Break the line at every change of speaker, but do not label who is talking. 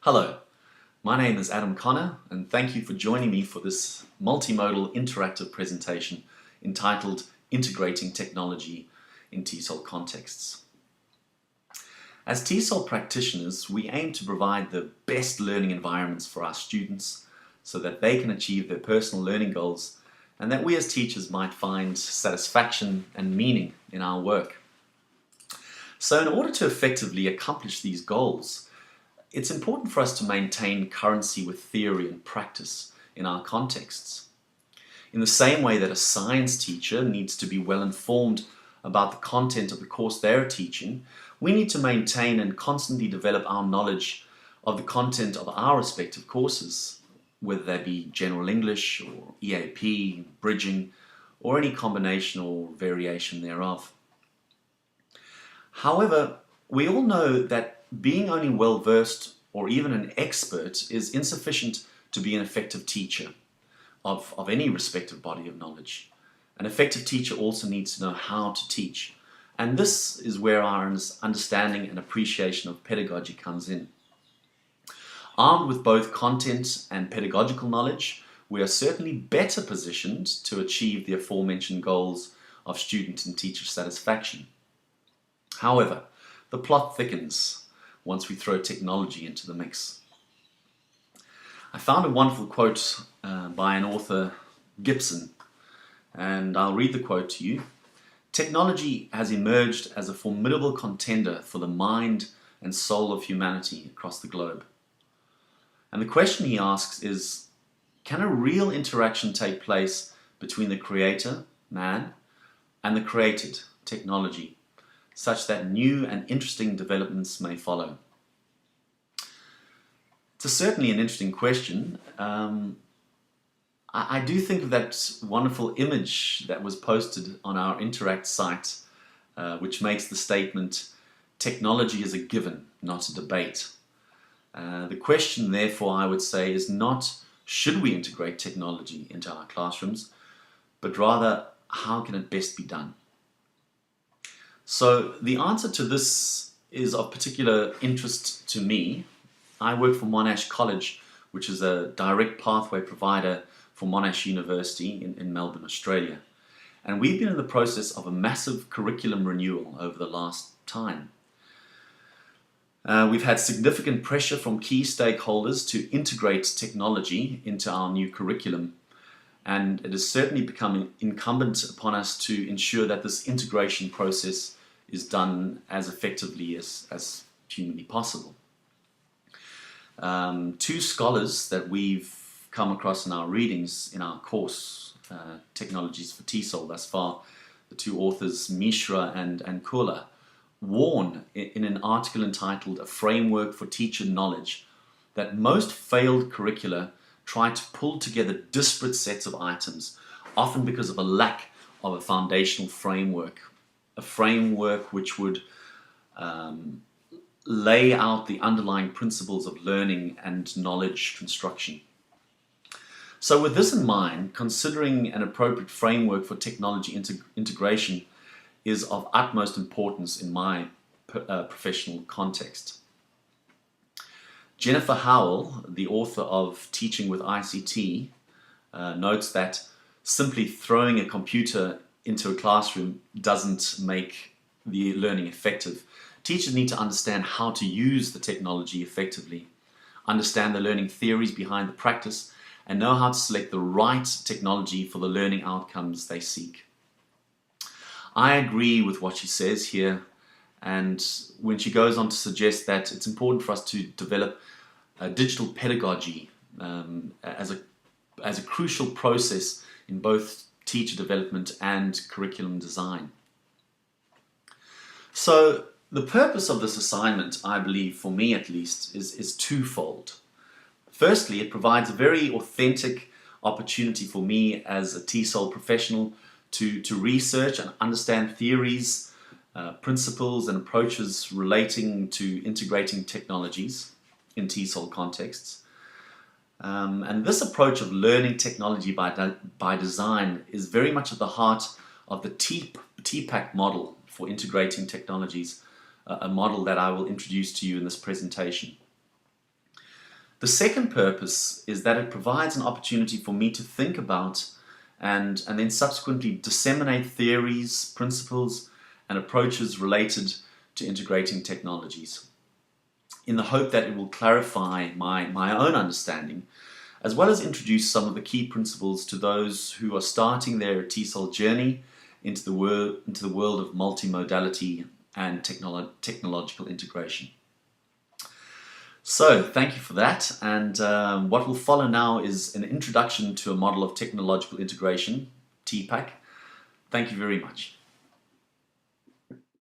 Hello, my name is Adam Connor and thank you for joining me for this multimodal interactive presentation entitled Integrating Technology in TESOL Contexts. As TESOL practitioners, we aim to provide the best learning environments for our students so that they can achieve their personal learning goals and that we as teachers might find satisfaction and meaning in our work. So in order to effectively accomplish these goals, it's important for us to maintain currency with theory and practice in our contexts. In the same way that a science teacher needs to be well informed about the content of the course they're teaching, we need to maintain and constantly develop our knowledge of the content of our respective courses, whether they be General English or EAP, Bridging, or any combination or variation thereof. However, we all know that being only well-versed or even an expert is insufficient to be an effective teacher of any respective body of knowledge. An effective teacher also needs to know how to teach, and this is where our understanding and appreciation of pedagogy comes in. Armed with both content and pedagogical knowledge, we are certainly better positioned to achieve the aforementioned goals of student and teacher satisfaction. However, the plot thickens once we throw technology into the mix. I found a wonderful quote by an author, Gibson, and I'll read the quote to you. "Technology has emerged as a formidable contender for the mind and soul of humanity across the globe." And the question he asks is, can a real interaction take place between the creator, man, and the created, technology, such that new and interesting developments may follow? It's certainly an interesting question. I do think of that wonderful image that was posted on our Interact site, which makes the statement, "Technology is a given, not a debate." The question, therefore, I would say, is not should we integrate technology into our classrooms, but rather how can it best be done? So the answer to this is of particular interest to me. I work for Monash College, which is a direct pathway provider for Monash University in Melbourne, Australia. And we've been in the process of a massive curriculum renewal over the last time. We've had significant pressure from key stakeholders to integrate technology into our new curriculum, and it has certainly become incumbent upon us to ensure that this integration process is done as effectively as humanly possible. Two scholars that we've come across in our readings in our course, Technologies for TESOL thus far, the two authors Mishra and Kula, warn in an article entitled "A Framework for Teacher Knowledge" that most failed curricula try to pull together disparate sets of items, often because of a lack of a foundational framework, a framework which would lay out the underlying principles of learning and knowledge construction. So with this in mind, considering an appropriate framework for technology integration is of utmost importance in my professional context. Jennifer Howell, the author of Teaching with ICT, notes that simply throwing a computer into a classroom doesn't make the learning effective. Teachers need to understand how to use the technology effectively, understand the learning theories behind the practice, and know how to select the right technology for the learning outcomes they seek. I agree with what she says here, and when she goes on to suggest that it's important for us to develop a digital pedagogy as a crucial process in both teacher development and curriculum design. So the purpose of this assignment, I believe, for me at least, is twofold. Firstly, it provides a very authentic opportunity for me as a TESOL professional to research and understand theories, principles and approaches relating to integrating technologies in TESOL contexts. And this approach of learning technology by design is very much at the heart of the TPACK model for integrating technologies, a model that I will introduce to you in this presentation. The second purpose is that it provides an opportunity for me to think about and then subsequently disseminate theories, principles, and approaches related to integrating technologies, in the hope that it will clarify my own understanding, as well as introduce some of the key principles to those who are starting their TESOL journey into the world of multimodality and technological integration. So, thank you for that, and what will follow now is an introduction to a model of technological integration, TPAC. Thank you very much.